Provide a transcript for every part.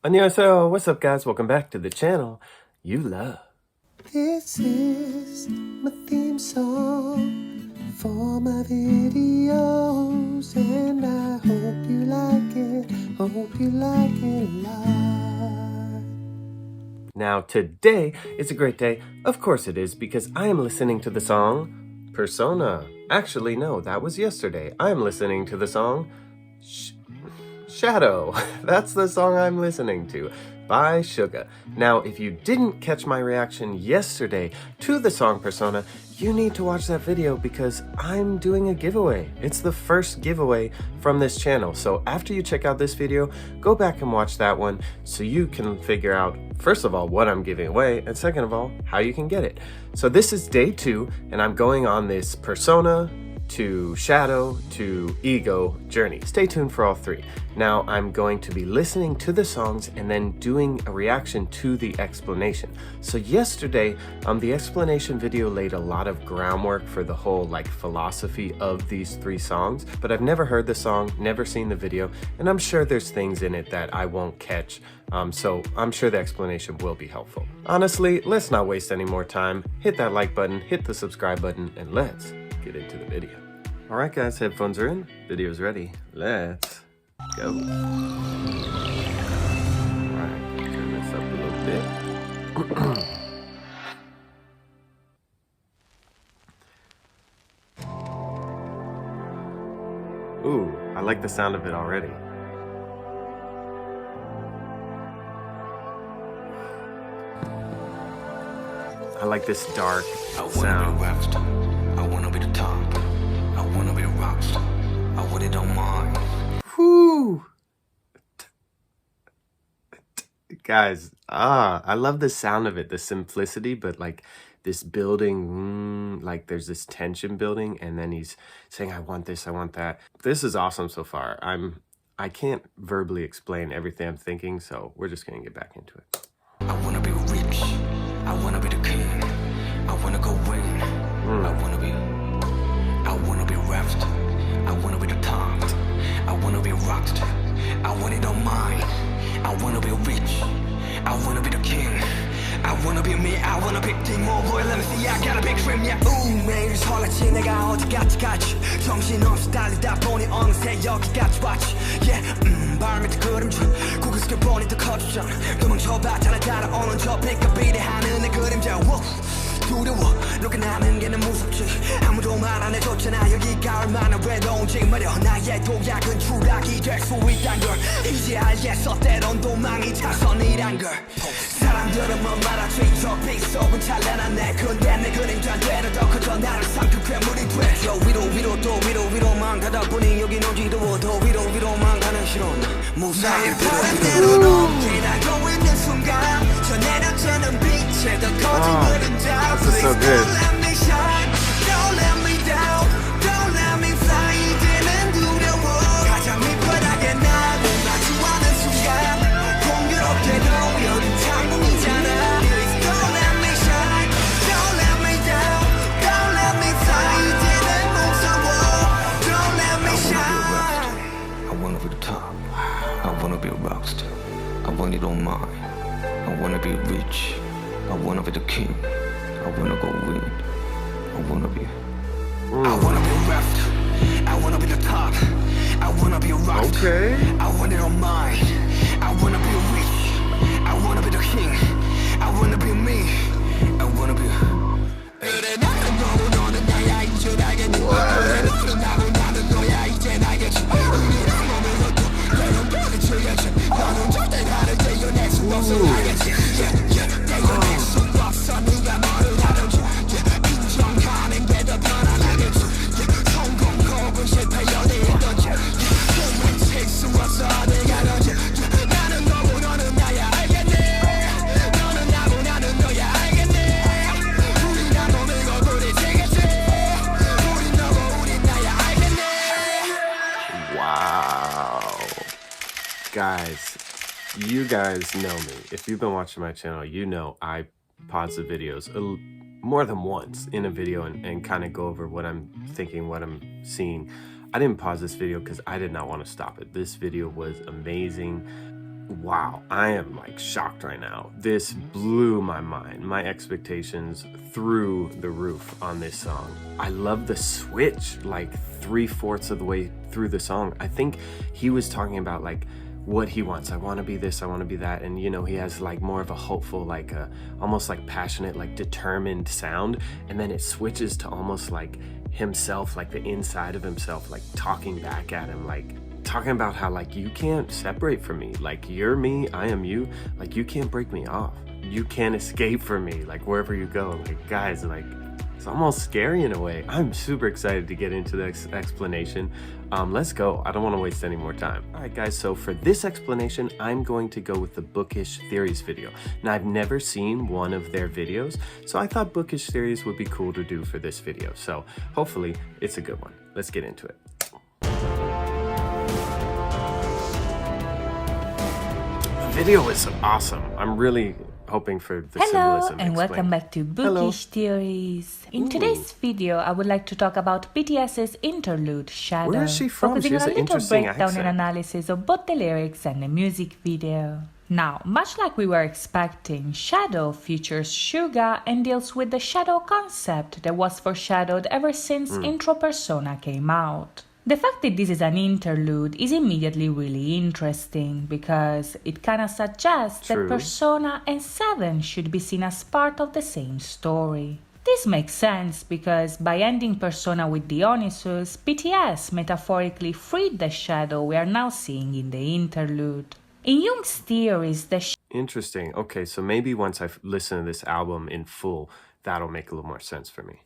Annyeonghaseyo, what's up guys? Welcome back to the channel you love. This is my theme song for my videos, and I hope you like it a lot. Now today is a great day. Of course it is, because I am listening to the song Persona. Actually, no, that was yesterday. I am listening to the song Shadow. That's the song I'm listening to by SUGA. Now, if you didn't catch my reaction yesterday to the song Persona, you need to watch that video because I'm doing a giveaway. It's the first giveaway from this channel. So after you check out this video, go back and watch that one so you can figure out, first of all, what I'm giving away, and second of all, how you can get it. So this is day 2, and I'm going on this Persona to Shadow to Ego journey. Stay tuned for all 3. Now I'm going to be listening to the songs and then doing a reaction to the explanation. So yesterday, the explanation video laid a lot of groundwork for the whole philosophy of these 3 songs, but I've never heard the song, never seen the video, and I'm sure there's things in it that I won't catch. So I'm sure the explanation will be helpful. Honestly, let's not waste any more time. Hit that like button, hit the subscribe button, and let's get into the video. All right, guys, headphones are in, video's ready. Let's go. All right, turn this up a little bit. Ooh, I like the sound of it already. I like this dark sound. I wanna be the top. I wanna be a rockstar. I really don't mind. Whoo! Guys, I love the sound of it, the simplicity, but this building, there's this tension building, and then he's saying, I want this, I want that. This is awesome so far. I can't verbally explain everything I'm thinking, so we're just gonna get back into it. I wanna be rich. I wanna be the king. I wanna go win. I wanna be rapped. I wanna be the top. I wanna be rocked. I really don't mind. I wanna be rich. I wanna be the king. I wanna be me. I wanna be king. Oh boy, let me see. I got a big dream. Yeah. 매일 설레지 내가 어디까지 가지. 정신없이 달리다 보니 어느새 여기까지 왔지. Yeah. 발 밑에 그림자. 고개 숙여 보니 더 커지잖아. 도망쳐봤잖아 따라오는 저 빛과 비례하는 내 그림자. 두려워 누구나 하는 게 난 무섭지 아무도 말 안 해줬잖아 여기가 얼마나 외로운지 말여 나의 도약은 추락이 될 수 있단 걸 이제 알겠어 때론 도망이 타선이란 걸 사람들은 뭐 말하지 저 빛 속은 찬란한 내 근데 내 그림자 되는 더 커져 나를 삼킨 괴물이 돼저 위로 또 위로만 가다 보니 여긴 어지러워 더 위로만 가는 실온 무사히 바람 때론 언제나 고 있는 순간 저 내려지는 빛에 더 커진 그림자 This is so good. I wanna be the top. I wanna be a rockstar. I really don't mind. I wanna be rich. I wanna be the king. I wanna go win. I wanna be rapped. I wanna be the top. I wanna be a rockstar. Okay. I wanna don't mind. I wanna be rich. I wanna be the king. I wanna be me. I wanna be. Guys, you guys know me. If you've been watching my channel, you know I pause the videos more than once in a video and kind of go over what I'm thinking, what I'm seeing. I didn't pause this video because I did not want to stop it. This video was amazing. Wow, I am like shocked right now. This blew my mind. My expectations through the roof on this song. I love the switch like 3/4 of the way through the song. I think he was talking about like what he wants. I want to be this, I want to be that. And you know, he has like more of a hopeful, like a almost like passionate, like determined sound. And then it switches to almost like himself, like the inside of himself, like talking back at him, like talking about how like you can't separate from me, like you're me, I am you, like you can't break me off, you can't escape from me, like wherever you go. Like guys, like it's almost scary in a way. I'm super excited to get into the explanation. Let's go. I don't want to waste any more time. All right guys, so for this explanation I'm going to go with the Bookish Theories video. Now I've never seen one of their videos, so I thought Bookish Theories would be cool to do for this video, so hopefully it's a good one. Let's get into it. Video is awesome. I'm really hoping for the symbolism. And welcome back to Bookish Theories. In today's video, I would like to talk about BTS's Interlude, Shadow. Where is she from? Focusing She has on a an little interesting breakdown accent. and analysis of both the lyrics and the music video. Now, much like we were expecting, Shadow features Suga and deals with the shadow concept that was foreshadowed ever since Intro Persona came out. The fact that this is an interlude is immediately really interesting because it kinda suggests True. that Persona and 7 should be seen as part of the same story. This makes sense because by ending Persona with Dionysus, BTS metaphorically freed the shadow we are now seeing in the interlude. In Jung's theories, the Interesting. Okay, so maybe once I listen to this album in full, that'll make a little more sense for me.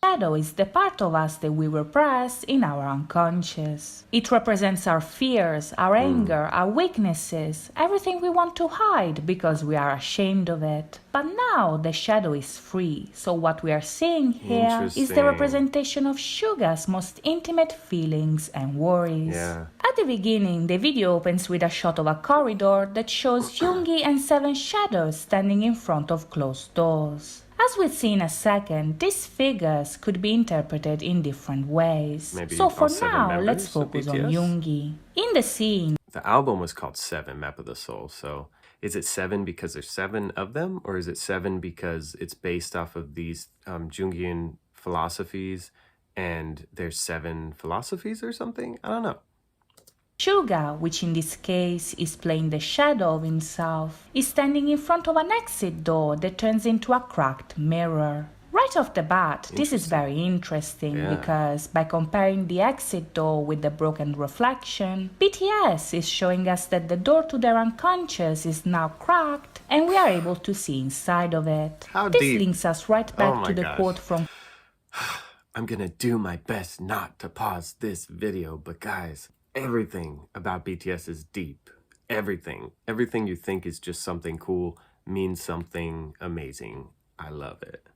shadow is the part of us that we repress in our unconscious. It represents our fears, our anger, our weaknesses, everything we want to hide because we are ashamed of it. But now the shadow is free, so what we are seeing here is the Interesting. representation of Suga's most intimate feelings and worries. Yeah. At the beginning, the video opens with a shot of a corridor that shows Yoongi and 7 shadows standing in front of closed doors. As we'll see in a second, these figures could be interpreted in different ways. Maybe So for all 7 now, members let's of focus on BTS? Yoongi. In the scene, The album was called 7, Map of the Soul. So is it 7 because there's 7 of them? Or is it 7 because it's based off of these Jungian philosophies and there's 7 philosophies or something? I don't know. Suga, which in this case is playing the shadow of himself, is standing in front of an exit door that turns into a cracked mirror. Right off the bat, this is very interesting Yeah. because by comparing the exit door with the broken reflection, BTS is showing us that the door to their unconscious is now cracked and we are able to see inside of it. How This deep. links us right back Oh to my the gosh. quote from I'm gonna do my best not to pause this video, but guys, everything about BTS is deep. Everything. Everything you think is just something cool means something amazing. I love it.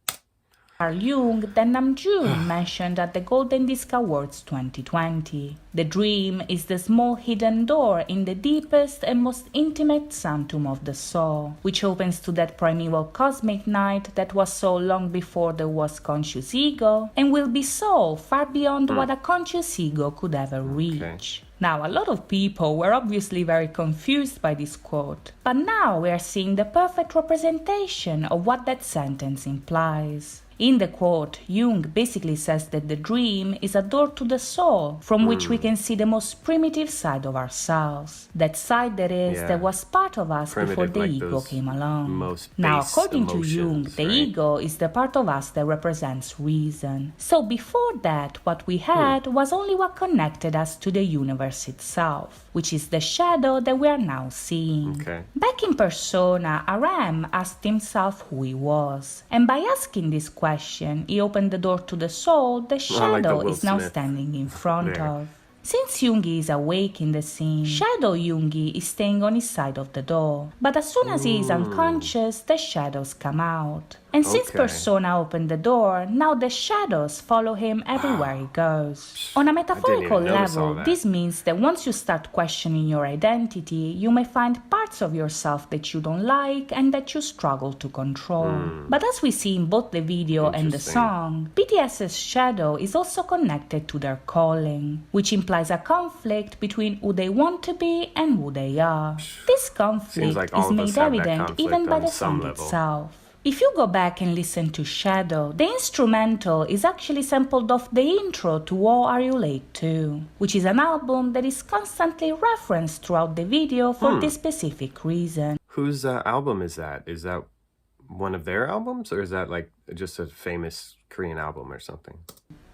Carl Jung that Namjoon mentioned at the Golden Disc Awards 2020. The dream is the small hidden door in the deepest and most intimate sanctum of the soul, which opens to that primeval cosmic night that was so long before there was conscious ego, and will be so far beyond what a conscious ego could ever reach. Now, a lot of people were obviously very confused by this quote, but now we are seeing the perfect representation of what that sentence implies. In the quote, Jung basically says that the dream is a door to the soul from which we can see the most primitive side of ourselves. That side that was part of us before Primitive, the like ego those came along. most Now, base according to Jung, emotions, the right? ego is the part of us that represents reason. So before that, what we had was only what connected us to the universe itself, which is the shadow that we are now seeing. Okay. Back in Persona, RM asked himself who he was. And by asking this question, he opened the door to the soul the shadow Will is now Smith standing in front there. of. Since Yoongi is awake in the scene, Shadow Yoongi is staying on his side of the door. But as soon as he is unconscious, the shadows come out. And since Okay. Persona opened the door, now the shadows follow him everywhere he goes. On a metaphorical even notice all level, that. this means that once you start questioning your identity, you may find parts of yourself that you don't like and that you struggle to control. But as we see in both the video and the Interesting. song, BTS's shadow is also connected to their calling, which implies a conflict between who they want to be and who they are. This conflict like all is of us made have that evident conflict even by on the some song level. itself. If you go back and listen to Shadow, the instrumental is actually sampled off the intro to Whoa Are You Late To, which is an album that is constantly referenced throughout the video for this specific reason. Whose album is that? Is that one of their albums, or is that like just a famous Korean album or something?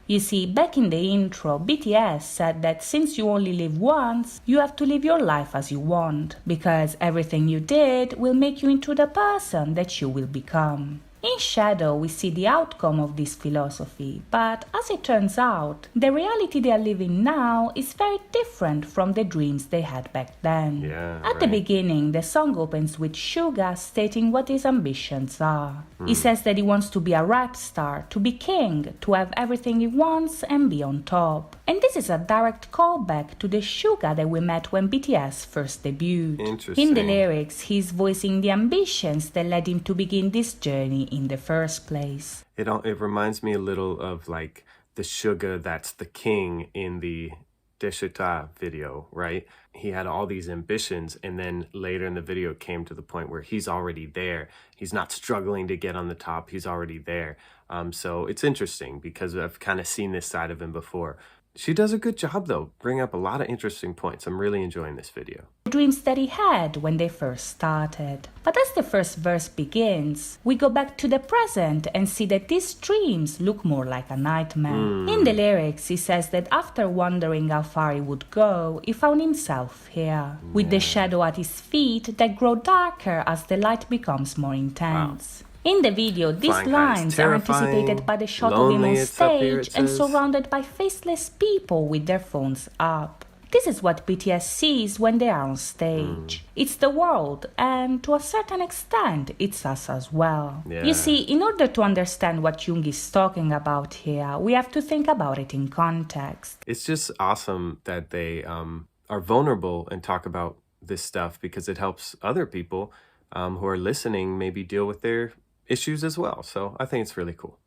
You see, back in the intro, BTS said that since you only live once, you have to live your life as you want, because everything you did will make you into the person that you will become. In Shadow, we see the outcome of this philosophy, but as it turns out, the reality they are living now is very different from the dreams they had back then. Yeah, At the right. beginning, the song opens with Suga stating what his ambitions are. He says that he wants to be a rap star, to be king, to have everything he wants and be on top. And this is a direct callback to the Suga that we met when BTS first debuted. Interesting. In the lyrics, he's voicing the ambitions that led him to begin this journey in the first place. It reminds me a little of like the Suga that's the king in the Deshuta video, right? He had all these ambitions, and then later in the video it came to the point where he's already there. He's not struggling to get on the top. He's already there. So it's interesting because I've kind of seen this side of him before. She does a good job, though, bring up a lot of interesting points. I'm really enjoying this video. The dreams that he had when they first started. But as the first verse begins, we go back to the present and see that these dreams look more like a nightmare. In the lyrics, he says that after wondering how far he would go, he found himself here, with the shadow at his feet that grow darker as the light becomes more intense. In the video, these Flying high is lines are anticipated terrifying. by the shot of him on Lonely, it's up here, stage it and says. surrounded by faceless people with their phones up. This is what BTS sees when they are on stage. It's the world, and to a certain extent, it's us as well. Yeah. You see, in order to understand what Jung is talking about here, we have to think about it in context. It's just awesome that they are vulnerable and talk about this stuff because it helps other people who are listening maybe deal with their issues as well. So I think it's really cool.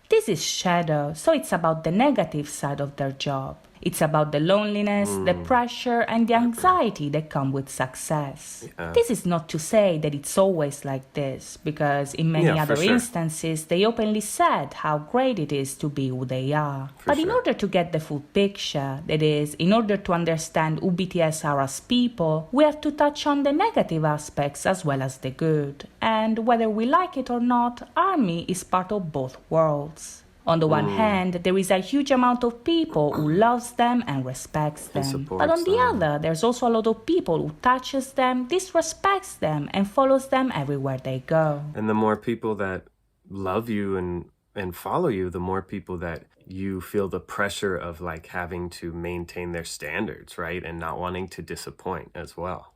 This is Shadow, so it's about the negative side of their job. It's about the loneliness, the pressure, and the anxiety that come with success. This is not to say that it's always like this, because in many Yeah, for other sure. instances, they openly said how great it is to be who they are. But in sure. order to get the full picture, that is, in order to understand who BTS are as people, we have to touch on the negative aspects as well as the good. And whether we like it or not, ARMY is part of both worlds. On the one hand, there is a huge amount of people who loves them and respects them. supports But on the them. other, there's also a lot of people who touches them, disrespects them, and follows them everywhere they go. And the more people that love you and follow you, the more people that you feel the pressure of like having to maintain their standards, right? And not wanting to disappoint as well.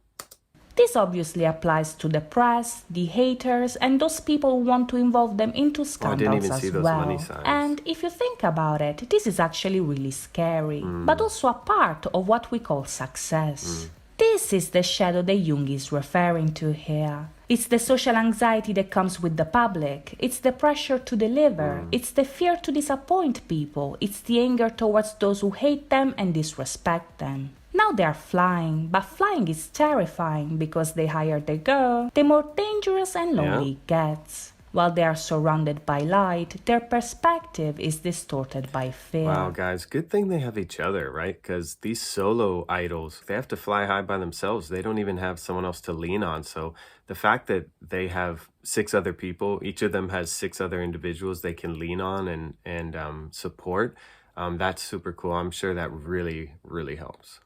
This obviously applies to the press, the haters, and those people who want to involve them into scandals even see as those well. money signs. And if you think about it, this is actually really scary, but also a part of what we call success. This is the shadow that Jung is referring to here. It's the social anxiety that comes with the public. It's the pressure to deliver. It's the fear to disappoint people. It's the anger towards those who hate them and disrespect them. Now they are flying, but flying is terrifying because the higher they go, the more dangerous and lonely it gets. While they are surrounded by light, their perspective is distorted by fear. Wow, guys, good thing they have each other, right? Because these solo idols, they have to fly high by themselves. They don't even have someone else to lean on. So the fact that they have 6 other people, each of them has 6 other individuals they can lean on and support, that's super cool. I'm sure that really, really helps.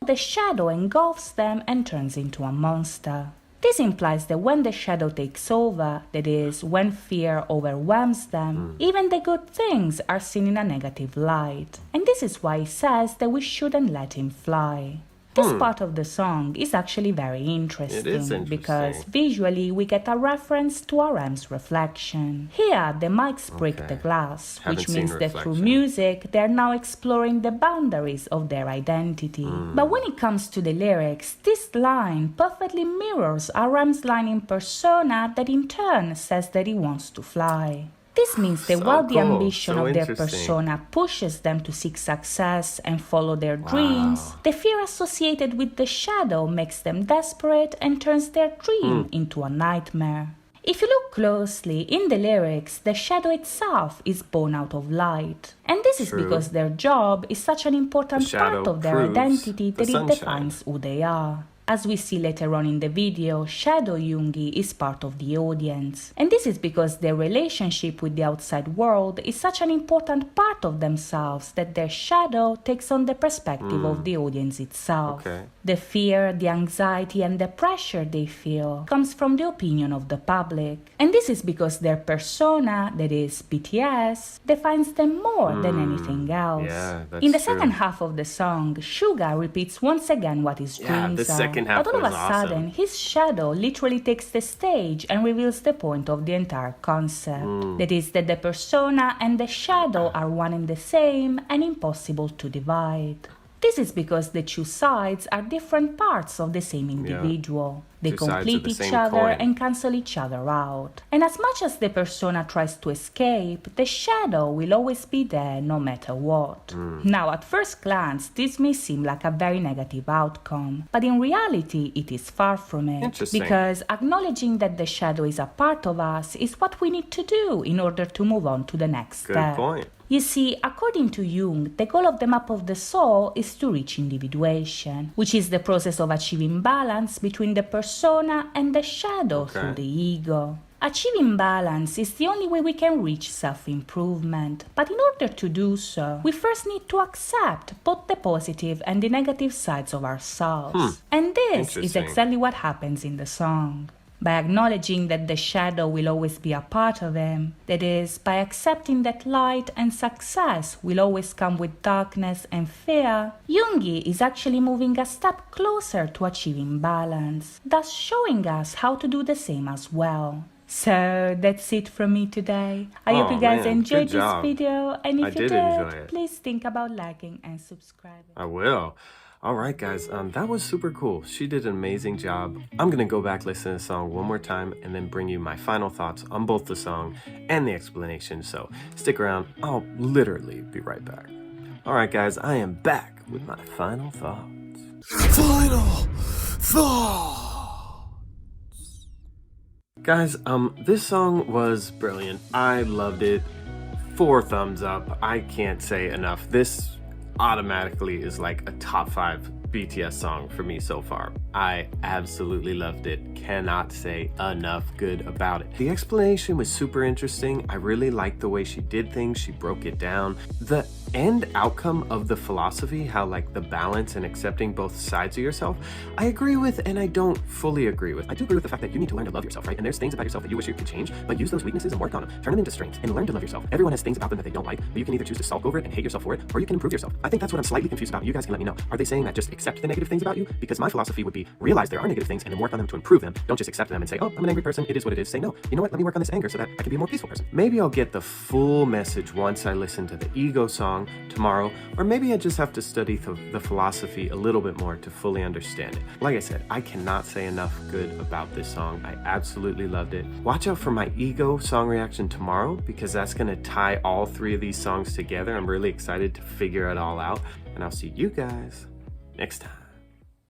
The shadow engulfs them and turns into a monster. This implies that when the shadow takes over, that is, when fear overwhelms them, even the good things are seen in a negative light. And this is why he says that we shouldn't let him fly. This part of the song is actually very interesting, It is interesting. because visually we get a reference to RM's reflection. Here, the mics break the glass, which Haven't means seen that through Reflection. music they're now exploring the boundaries of their identity. But when it comes to the lyrics, this line perfectly mirrors RM's line in Persona that in turn says that he wants to fly. This means that So while the cool, ambition so of their interesting. persona pushes them to seek success and follow their dreams, the fear associated with the shadow makes them desperate and turns their dream into a nightmare. If you look closely in the lyrics, the shadow itself is born out of light. And this is True. because their job is such an important The part shadow of their proves identity the that it sunshine. defines who they are. As we see later on in the video, Shadow Yoongi is part of the audience. And this is because their relationship with the outside world is such an important part of themselves that their shadow takes on the perspective of the audience itself. Okay. The fear, the anxiety, and the pressure they feel comes from the opinion of the public. And this is because their persona, that is BTS, defines them more than anything else. Yeah, that's in the true. second half of the song, Suga repeats once again what his Yeah, dreams the are. second half But all of was a sudden, awesome. his shadow literally takes the stage and reveals the point of the entire concept. That is that the persona and the shadow are one and the same and impossible to divide. This is because the two sides are different parts of the same individual. They Two sides of complete the each same other coin. and cancel each other out. And as much as the persona tries to escape, the shadow will always be there no matter what. Now, at first glance, this may seem like a very negative outcome, but in reality, it is far from it. Interesting. Because acknowledging that the shadow is a part of us is what we need to do in order to move on to the next Good step. point. You see, according to Jung, the goal of the map of the soul is to reach individuation, which is the process of achieving balance between the persona and the shadow through the ego. Achieving balance is the only way we can reach self-improvement, but in order to do so, we first need to accept both the positive and the negative sides of ourselves. And this is Interesting. exactly what happens in the song. By acknowledging that the shadow will always be a part of him, that is, by accepting that light and success will always come with darkness and fear, Yoongi is actually moving a step closer to achieving balance, thus showing us how to do the same as well. So that's it from me today. I hope Oh, you guys man, enjoyed good this job. video, and if I you did enjoy it. please think about liking and subscribing. I will. All right, guys, that was super cool. She did an amazing job. I'm gonna go back, listen to the song one more time, and then bring you my final thoughts on both the song and the explanation. So stick around. I'll literally be right back. All right, guys, I am back with my final thoughts. Final thought. Guys, this song was brilliant. I loved it. 4 thumbs up. I can't say enough. This automatically is like a top 5 BTS song for me so far. I absolutely loved it. Cannot say enough good about it. The explanation was super interesting. I really liked the way she did things. She broke it down. The end outcome of the philosophy, how like the balance and accepting both sides of yourself, I agree with and I don't fully agree with. I do agree with the fact that you need to learn to love yourself, right? And there's things about yourself that you wish you could change, but use those weaknesses and work on them. Turn them into strengths and learn to love yourself. Everyone has things about them that they don't like, but you can either choose to sulk over it and hate yourself for it, or you can improve yourself. I think that's what I'm slightly confused about. You guys can let me know. Are they saying that just accept the negative things about you? Because my philosophy would be realize there are negative things and then work on them to improve them. Don't just accept them and say, oh, I'm an angry person. It is what it is. Say, no, you know what? Let me work on this anger so that I can be a more peaceful person. Maybe I'll get the full message once I listen to the Ego song tomorrow, or maybe I just have to study the philosophy a little bit more to fully understand it. Like I said, I cannot say enough good about this song. I absolutely loved it. Watch out for my Ego song reaction tomorrow, because that's going to tie all 3 of these songs together. I'm really excited to figure it all out, and I'll see you guys next time.